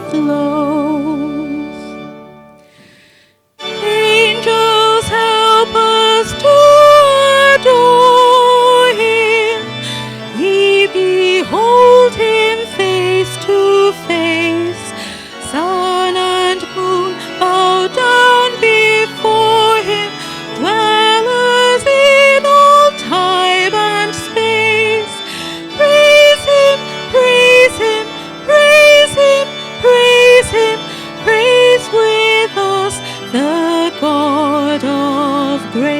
flows. Angels help us to adore him. Ye behold him face to face. Sun and moon bow down before him. Dwellers in all time and space. Praise him, praise him, praise him, praise him. Praise with us the God of grace.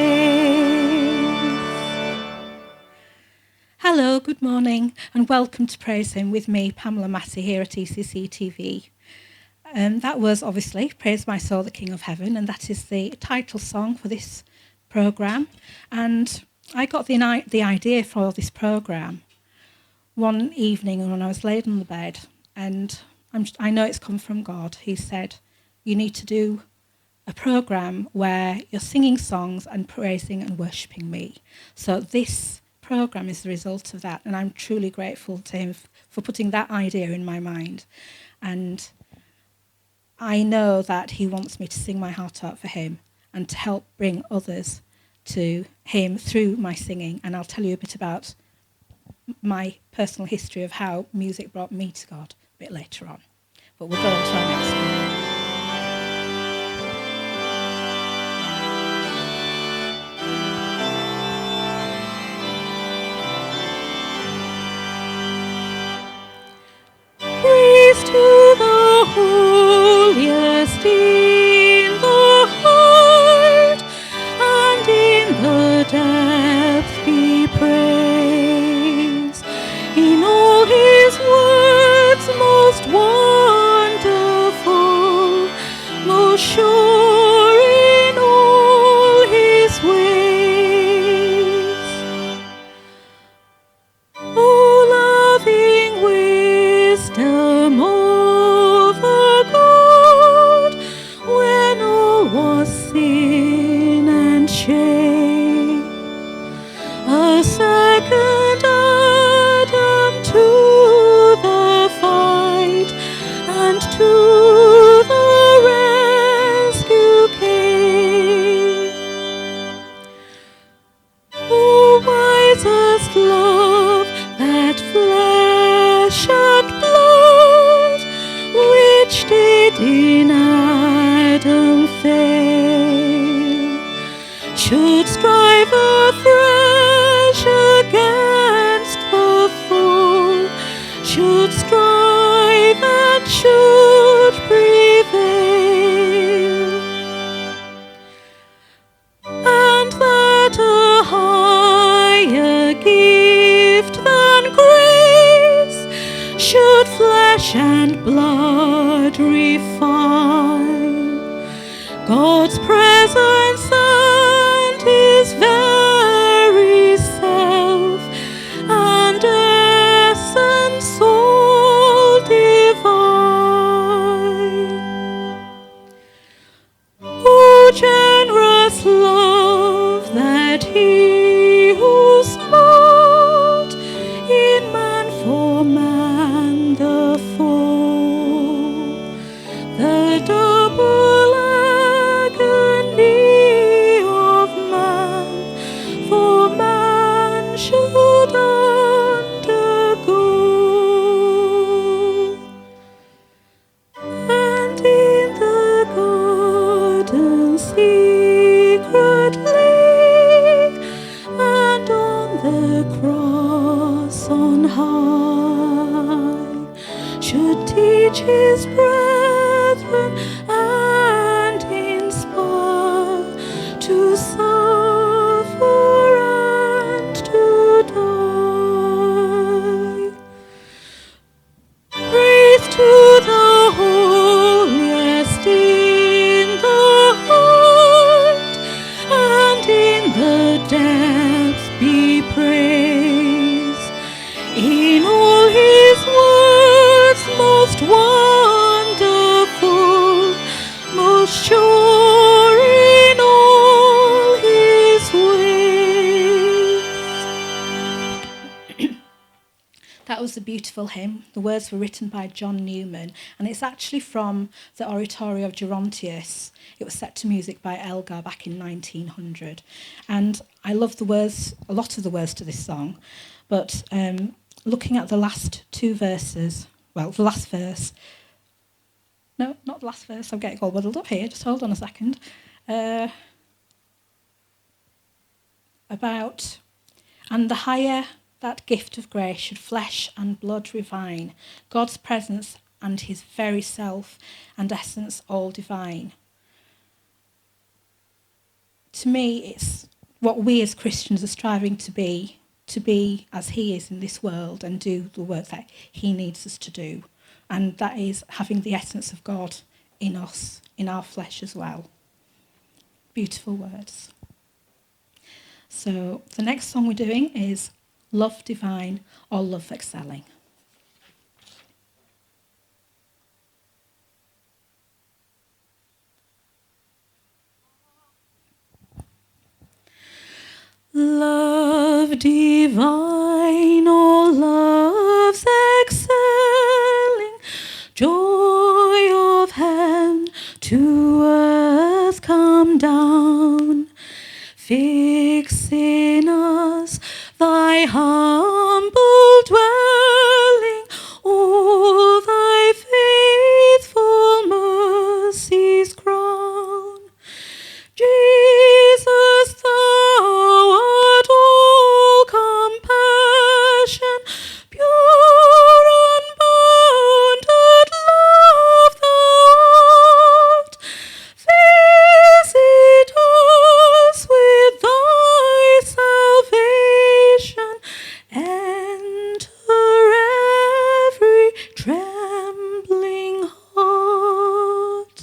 Hello, good morning, and welcome to Praise Him with me, Pamela Masih, here at ECC TV. That was obviously Praise My Soul, the King of Heaven, and that is the title song for this programme. And I got the idea for this programme one evening when I was laid on the bed, and I know it's come from God. He said, you need to do a programme where you're singing songs and praising and worshipping me. So this programme is the result of that, and I'm truly grateful to him for putting that idea in my mind. And I know that he wants me to sing my heart out for him and to help bring others to him through my singing. And I'll tell you a bit about my personal history of how music brought me to God a bit later on. But we'll go on to our next one. Praise to the holiest in the heart, and in the depth be praise. In all his words most wonderful, most sure in all his ways. O loving wisdom of a God, when all was sin and shame, a second Adam to the fight and to the rescue came. O wisest love that flesh and blood, which did in Adam fail, should strive afresh against the foe, should strive and should prevail, and that a higher gift than grace should flesh and blood refine. God's presence and his very self and essence all divine. O generous love that he who smote in man for man the foe, the double agony of man for man should undergo, and in the garden secretly and on the cross on high should teach his brethren and inspire to suffer and to die. Praise to the holiest in the heart, and in the depths be praise. In all his words most wonderful, beautiful hymn. The words were written by John Newman, and it's actually from the Oratorio of Gerontius. It was set to music by Elgar back in 1900. And I love the words, a lot of the words to this song, but looking at the last two verses, well, the last verse, no, not the last verse, I'm getting all muddled up here, just hold on a second. About, and the higher that gift of grace should flesh and blood refine, God's presence and his very self and essence all divine. To me, it's what we as Christians are striving to be as he is in this world and do the work that he needs us to do. And that is having the essence of God in us, in our flesh as well. Beautiful words. So the next song we're doing is Love Divine or Love Excelling. Love divine, oh love's excelling, joy of heaven to earth come down. Fix in us thy humble dwelling, all thy faithful mercies crown. Jesus, thou art all compassion, pure unbounded love thou art. Visit us with thy salvation, enter every trembling heart.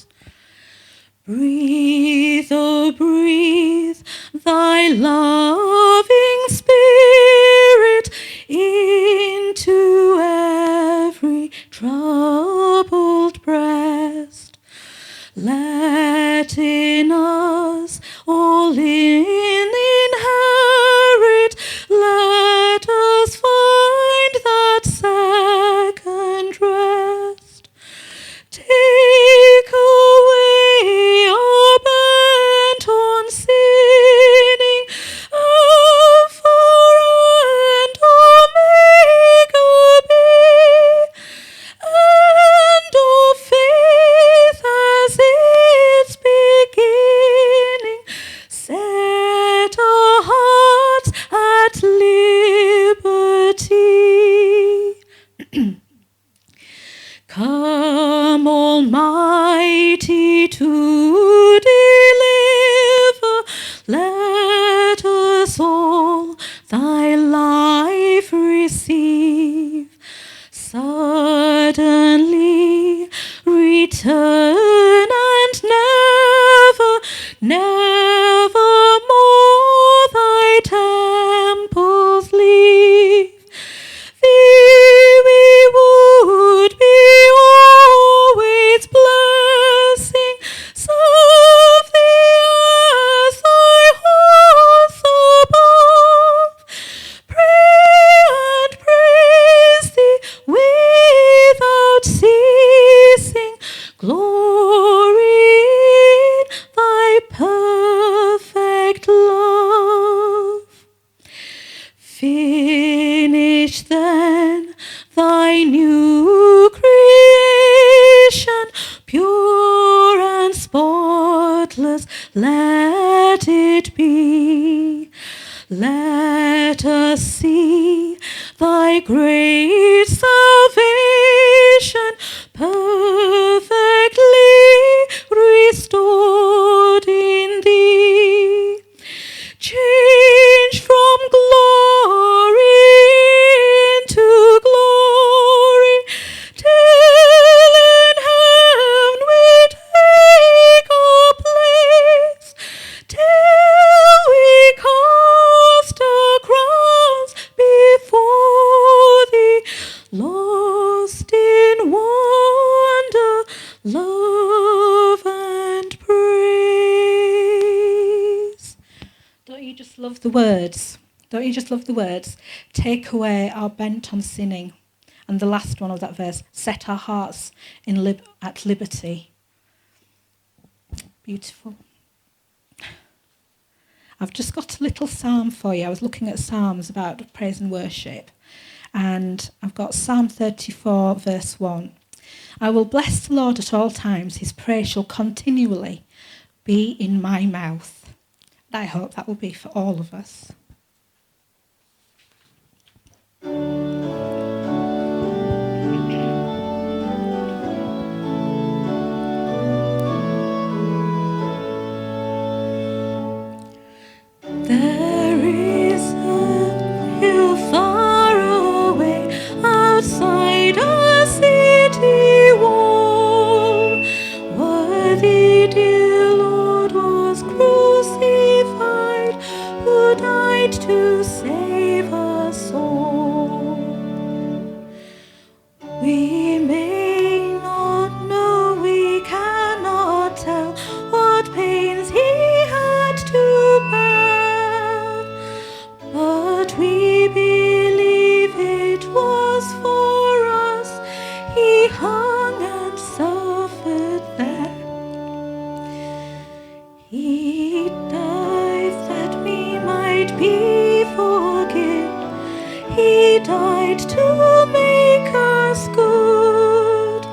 Breathe, oh breathe, thy loving spirit into every troubled breast. Let in us all inherit, let us find that second rest. Take away our bent on sinning, Alpha and Omega be, and of faith as its beginning, set our hearts at liberty. Come, Almighty, to deliver, let us all thy life receive. Suddenly return and never more thy temples leave. Thee we would be always blessing, serve thee as thy house above, pray and praise thee without ceasing, glory in thy perfect love. Finish then thy new creation, pure and spotless let it be. Let us see thy great salvation perfectly restored in thee. Change from glory into glory, till in heaven we take our place, till we cast our crowns before thee, lost in wonder, love and praise. Don't you just love the words? Don't you just love the words? Take away our bent on sinning, And the last one of that verse, set our hearts at liberty. Beautiful. I've just got a little psalm for you. I was looking at psalms about praise and worship, and I've got Psalm 34, verse 1. I will bless the Lord at all times. His praise shall continually be in my mouth. And I hope that will be for all of us. There is a hill far away outside a city wall, where the dear Lord was crucified, who died to save us all. We may not know, we cannot tell what pains he had to bear, but we believe it was for us he hung and suffered there. He died that we might be forgiven. He died to make us good,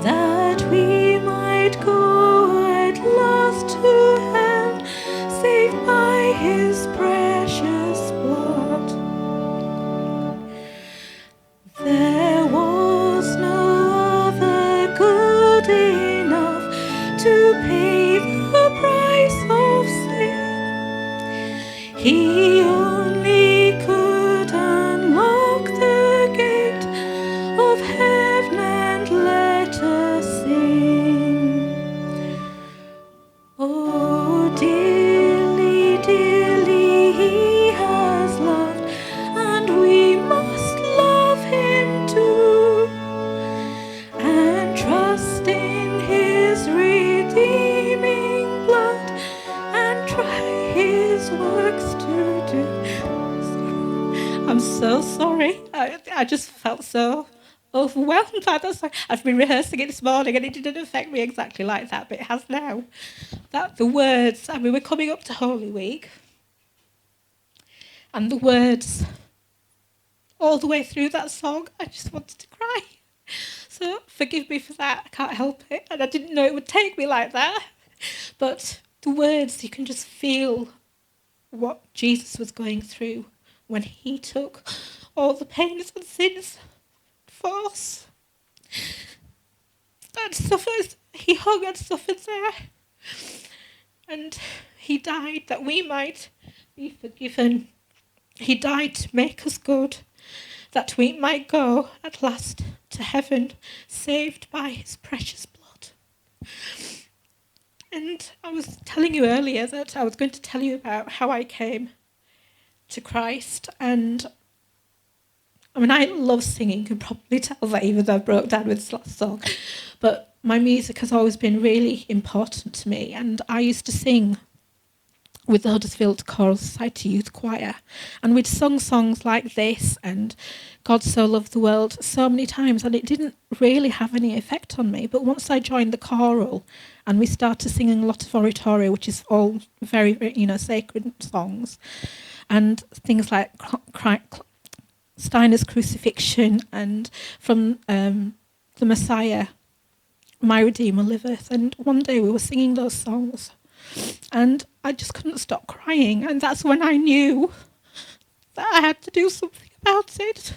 that we might go at last to heaven, saved by his precious blood. There was no other good enough to pay the price of sin. He only could unlock the gate of heaven and let us sing. Oh, dearly, dearly he has loved, and we must love him too, and trust in his redeeming blood, and try his works to do. I'm so sorry. I just felt so overwhelmed by that song. I've been rehearsing it this morning and it didn't affect me exactly like that, but it has now. That the words, I mean, we're coming up to Holy Week, and the words all the way through that song, I just wanted to cry. So forgive me for that, I can't help it, and I didn't know it would take me like that. But the words, you can just feel what Jesus was going through when he took all the pains and sins for us. And suffers, he hung and suffered there. And he died that we might be forgiven. He died to make us good, that we might go at last to heaven, saved by his precious blood. And I was telling you earlier that I was going to tell you about how I came to Christ. And I mean, I love singing, you can probably tell that even though I broke down with this last song. But my music has always been really important to me. And I used to sing with the Huddersfield Choral Society Youth Choir. And we'd sung songs like this and God So Loved the World so many times, and it didn't really have any effect on me. But once I joined the choral and we started singing a lot of oratorio, which is all very, very sacred songs, and things like Steiner's Crucifixion and from the Messiah, My Redeemer Liveth. And one day we were singing those songs and I just couldn't stop crying. And that's when I knew that I had to do something about it.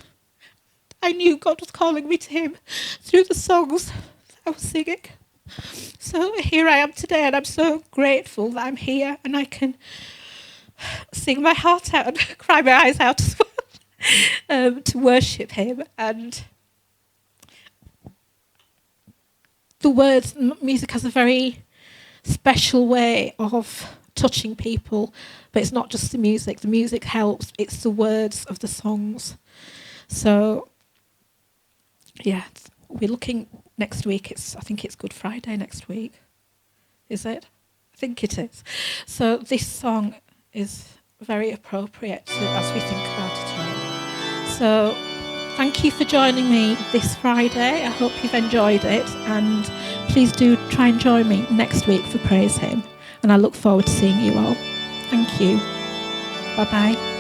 I knew God was calling me to him through the songs that I was singing. So here I am today, and I'm so grateful that I'm here and I can sing my heart out and cry my eyes out as well to worship him. And the words, music has a very special way of touching people, but it's not just the music helps, it's the words of the songs. So yeah, we're looking next week, I think it's Good Friday next week, is it? I think it is. So this song is very appropriate as we think about it all. So Thank you for joining me this Friday. I hope you've enjoyed it, and please do try and join me next week for Praise Him. And I look forward to seeing you all. Thank you. Bye-bye.